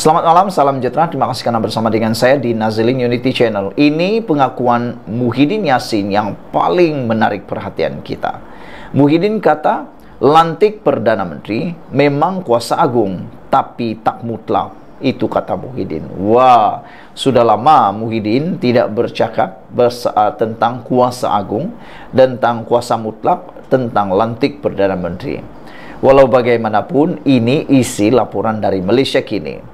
Selamat malam, salam sejahtera. Terima kasih karena bersama dengan saya di Nazilin Unity Channel. Ini pengakuan Muhyiddin Yassin yang paling menarik perhatian kita. Muhyiddin kata, lantik Perdana Menteri memang kuasa agung, tapi tak mutlak. Itu kata Muhyiddin. Wah, sudah lama Muhyiddin tidak bercakap tentang kuasa agung dan tentang kuasa mutlak, tentang lantik Perdana Menteri. Walau bagaimanapun, ini isi laporan dari Malaysia kini.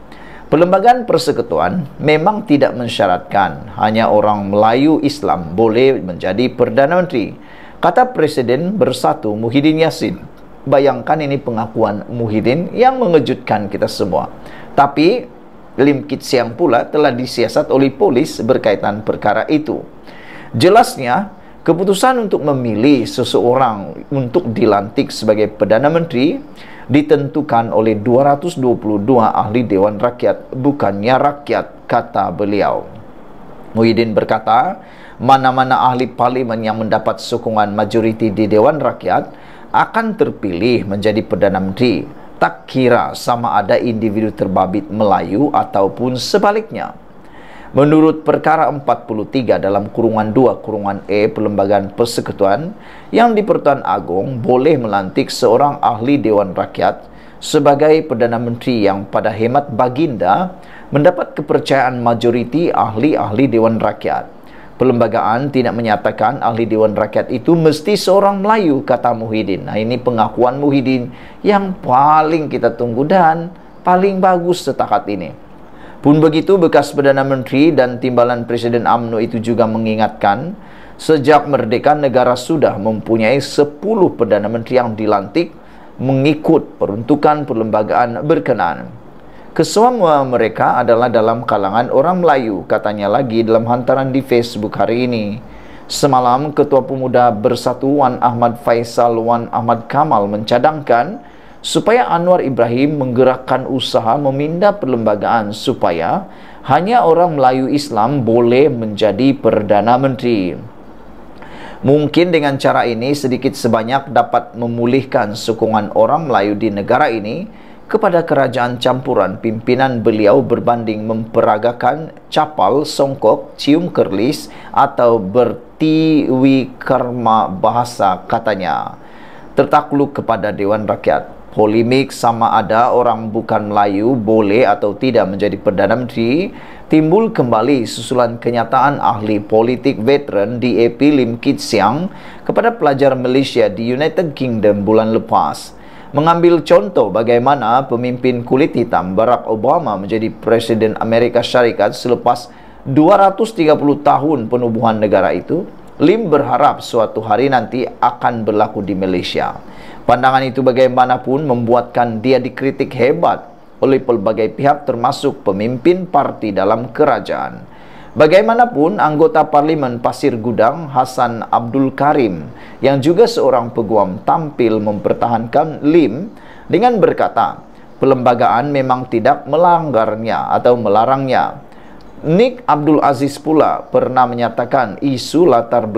Perlembagaan persekutuan memang tidak mensyaratkan hanya orang Melayu Islam boleh menjadi Perdana Menteri, kata Presiden Bersatu Muhyiddin Yassin. Bayangkan ini pengakuan Muhyiddin yang mengejutkan kita semua. Tapi Lim Kit Siang pula telah disiasat oleh polis berkaitan perkara itu. Jelasnya, keputusan untuk memilih seseorang untuk dilantik sebagai Perdana Menteri ditentukan oleh 222 ahli Dewan Rakyat, bukannya rakyat, kata beliau. Muhyiddin berkata, mana-mana ahli parlimen yang mendapat sokongan majoriti di Dewan Rakyat akan terpilih menjadi Perdana Menteri. Tak kira sama ada individu terbabit Melayu ataupun sebaliknya. Menurut perkara 43 dalam kurungan 2 kurungan E Perlembagaan Persekutuan, yang di Pertuan Agong boleh melantik seorang ahli Dewan Rakyat sebagai Perdana Menteri yang pada hemat baginda mendapat kepercayaan majoriti ahli-ahli Dewan Rakyat. Perlembagaan tidak menyatakan ahli Dewan Rakyat itu mesti seorang Melayu, kata Muhyiddin. Nah, ini pengakuan Muhyiddin yang paling kita tunggu dan paling bagus setakat ini. Pun begitu, bekas Perdana Menteri dan Timbalan Presiden UMNO itu juga mengingatkan, sejak merdeka negara sudah mempunyai 10 Perdana Menteri yang dilantik mengikut peruntukan perlembagaan berkenaan. Kesemua mereka adalah dalam kalangan orang Melayu, katanya lagi dalam hantaran di Facebook hari ini. Semalam, Ketua Pemuda Bersatu Wan Ahmad Faisal Wan Ahmad Kamal mencadangkan supaya Anwar Ibrahim menggerakkan usaha memindah perlembagaan supaya hanya orang Melayu Islam boleh menjadi Perdana Menteri. Mungkin dengan cara ini sedikit sebanyak dapat memulihkan sokongan orang Melayu di negara ini kepada kerajaan campuran pimpinan beliau berbanding memperagakan capal, songkok, cium kerlis atau bertiwi karma bahasa, katanya. Tertakluk kepada Dewan Rakyat. Polemik sama ada orang bukan Melayu boleh atau tidak menjadi Perdana Menteri timbul kembali susulan kenyataan ahli politik veteran DAP Lim Kit Siang kepada pelajar Malaysia di United Kingdom bulan lepas. Mengambil contoh bagaimana pemimpin kulit hitam Barack Obama menjadi Presiden Amerika Syarikat selepas 230 tahun penubuhan negara itu, Lim berharap suatu hari nanti akan berlaku di Malaysia. Pandangan itu bagaimanapun membuatkan dia dikritik hebat oleh pelbagai pihak termasuk pemimpin parti dalam kerajaan. Bagaimanapun, anggota Parlimen Pasir Gudang Hassan Abdul Karim yang juga seorang peguam tampil mempertahankan Lim dengan berkata, perlembagaan memang tidak melanggarnya atau melarangnya. Nik Abdul Aziz pula pernah menyatakan isu latar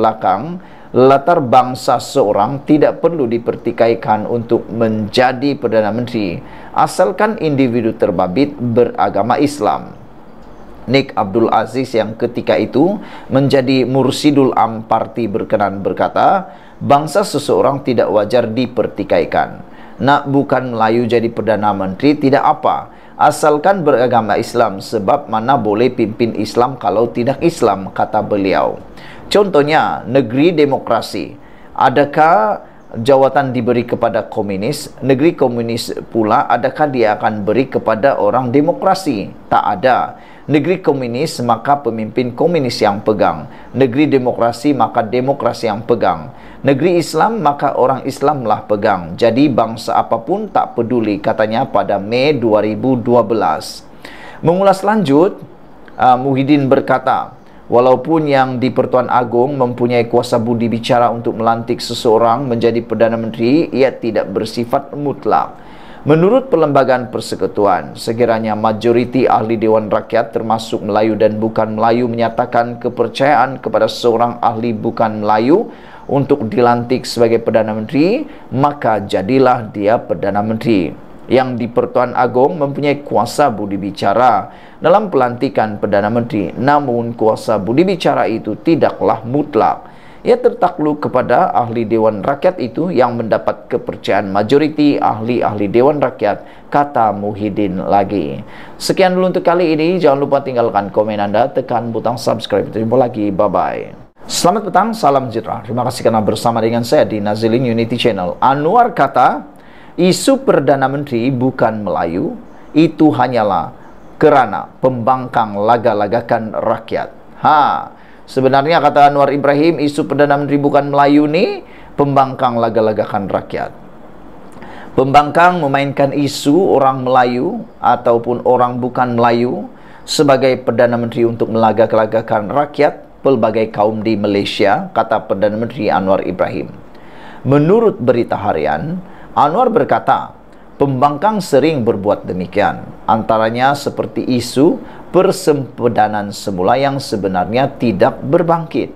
bangsa seorang tidak perlu dipertikaikan untuk menjadi Perdana Menteri, asalkan individu terbabit beragama Islam. Nik Abdul Aziz yang ketika itu menjadi Mursidul Am Parti berkenan berkata, bangsa seseorang tidak wajar dipertikaikan. Nak bukan Melayu jadi Perdana Menteri tidak apa, asalkan beragama Islam, sebab mana boleh pimpin Islam kalau tidak Islam, kata beliau. Contohnya, negeri demokrasi. Adakah jawatan diberi kepada komunis? Negeri komunis pula, adakah dia akan beri kepada orang demokrasi? Tak ada. Negeri komunis, maka pemimpin komunis yang pegang. Negeri demokrasi, maka demokrasi yang pegang. Negeri Islam, maka orang Islamlah pegang. Jadi bangsa apapun tak peduli, katanya pada Mei 2012. Mengulas lanjut, Muhyiddin berkata, walaupun yang di Pertuan Agong mempunyai kuasa budi bicara untuk melantik seseorang menjadi Perdana Menteri, ia tidak bersifat mutlak. Menurut Perlembagaan Persekutuan, sekiranya majoriti ahli Dewan Rakyat termasuk Melayu dan bukan Melayu menyatakan kepercayaan kepada seorang ahli bukan Melayu untuk dilantik sebagai Perdana Menteri, maka jadilah dia Perdana Menteri. yang di Pertuan Agong mempunyai kuasa budi bicara dalam pelantikan Perdana Menteri. Namun kuasa budi bicara itu tidaklah mutlak. Ia tertakluk kepada ahli Dewan Rakyat itu yang mendapat kepercayaan majoriti ahli-ahli Dewan Rakyat, kata Muhyiddin lagi. Sekian dulu untuk kali ini. Jangan lupa tinggalkan komen Anda, tekan butang subscribe. Jumpa lagi. Bye-bye. Selamat petang, salam sejahtera. Terima kasih karena bersama dengan saya di Nazilin Unity Channel. Anwar kata, isu Perdana Menteri bukan Melayu, itu hanyalah kerana pembangkang laga-lagakan rakyat. Sebenarnya kata Anwar Ibrahim, isu Perdana Menteri bukan Melayu ni pembangkang laga-lagakan rakyat. Pembangkang memainkan isu orang Melayu ataupun orang bukan Melayu sebagai Perdana Menteri untuk melagak-lagakan rakyat pelbagai kaum di Malaysia, kata Perdana Menteri Anwar Ibrahim. Menurut berita harian, Anwar berkata, pembangkang sering berbuat demikian, antaranya seperti isu persempadan semula yang sebenarnya tidak berbangkit.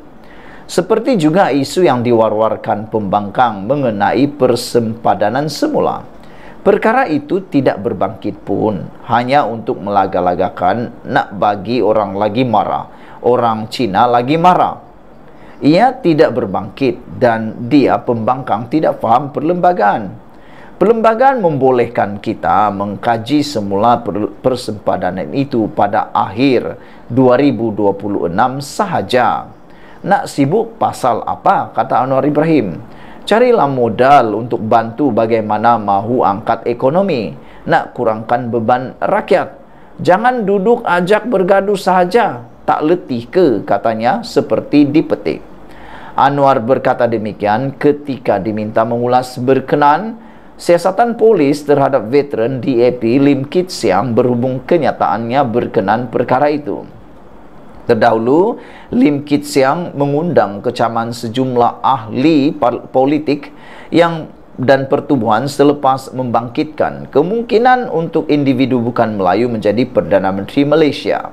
Seperti juga isu yang diwar-warkan pembangkang mengenai persempadan semula. Perkara itu tidak berbangkit pun, hanya untuk melaga-lagakan nak bagi orang lagi marah, orang Cina lagi marah. Ia tidak berbangkit dan dia pembangkang tidak faham perlembagaan. Perlembagaan membolehkan kita mengkaji semula persempadan itu pada akhir 2026 sahaja. Nak sibuk pasal apa, kata Anwar Ibrahim? Carilah modal untuk bantu bagaimana mahu angkat ekonomi, nak kurangkan beban rakyat. Jangan duduk ajak bergaduh sahaja, tak letih ke, katanya seperti dipetik. Anwar berkata demikian ketika diminta mengulas berkenan siasatan polis terhadap veteran DAP Lim Kit Siang berhubung kenyataannya berkenan perkara itu. Terdahulu, Lim Kit Siang mengundang kecaman sejumlah ahli politik dan pertubuhan selepas membangkitkan kemungkinan untuk individu bukan Melayu menjadi Perdana Menteri Malaysia.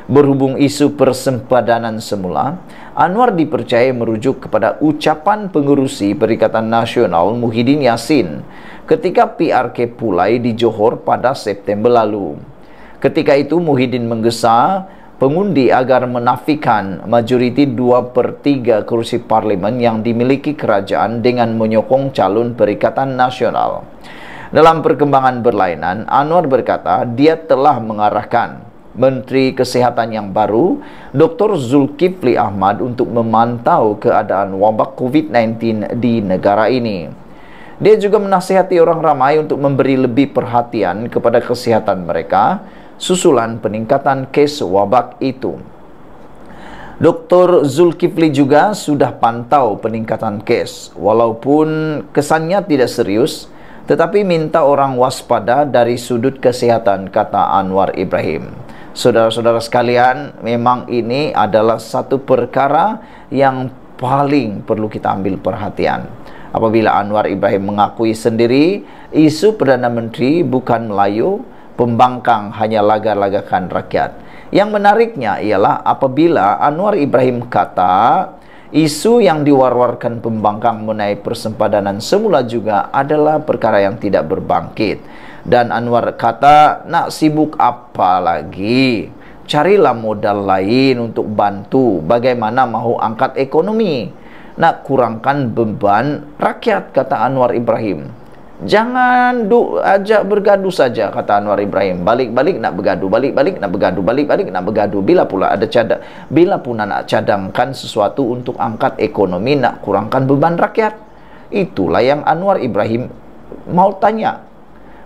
Berhubung isu persempadanan semula, Anwar dipercaya merujuk kepada ucapan pengerusi Perikatan Nasional Muhyiddin Yassin ketika PRK Pulai di Johor pada September lalu. Ketika itu Muhyiddin menggesa pengundi agar menafikan majoriti 2/3 kursi parlimen yang dimiliki kerajaan dengan menyokong calon Perikatan Nasional. Dalam perkembangan berlainan, Anwar berkata dia telah mengarahkan Menteri Kesihatan yang baru, Dr. Zulkifli Ahmad, untuk memantau keadaan wabak COVID-19 di negara ini. Dia juga menasihati orang ramai untuk memberi lebih perhatian kepada kesihatan mereka susulan peningkatan kes wabak itu. Dr. Zulkifli juga sudah pantau peningkatan kes, walaupun kesannya tidak serius, tetapi minta orang waspada dari sudut kesihatan, kata Anwar Ibrahim. Saudara-saudara sekalian, memang ini adalah satu perkara yang paling perlu kita ambil perhatian. Apabila Anwar Ibrahim mengakui sendiri, isu Perdana Menteri bukan Melayu, pembangkang hanya laga-lagakan rakyat. Yang menariknya ialah apabila Anwar Ibrahim kata, isu yang diwar-warkan pembangkang mengenai persempadanan semula juga adalah perkara yang tidak berbangkit. Dan Anwar kata, nak sibuk apa lagi? Carilah modal lain untuk bantu bagaimana mahu angkat ekonomi, nak kurangkan beban rakyat, kata Anwar Ibrahim. Jangan ajak bergaduh saja, kata Anwar Ibrahim. Balik-balik nak bergaduh, balik-balik nak bergaduh, balik-balik nak bergaduh. Bila pun nak cadangkan sesuatu untuk angkat ekonomi, nak kurangkan beban rakyat. Itulah yang Anwar Ibrahim mau tanya.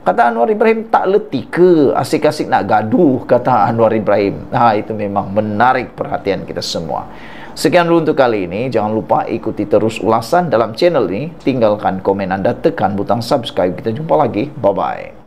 Kata Anwar Ibrahim, tak letih ke asik-asik nak gaduh, kata Anwar Ibrahim. Itu memang menarik perhatian kita semua. Sekian dulu untuk kali ini. Jangan lupa ikuti terus ulasan dalam channel ini. Tinggalkan komen Anda, tekan butang subscribe. Kita jumpa lagi. Bye-bye.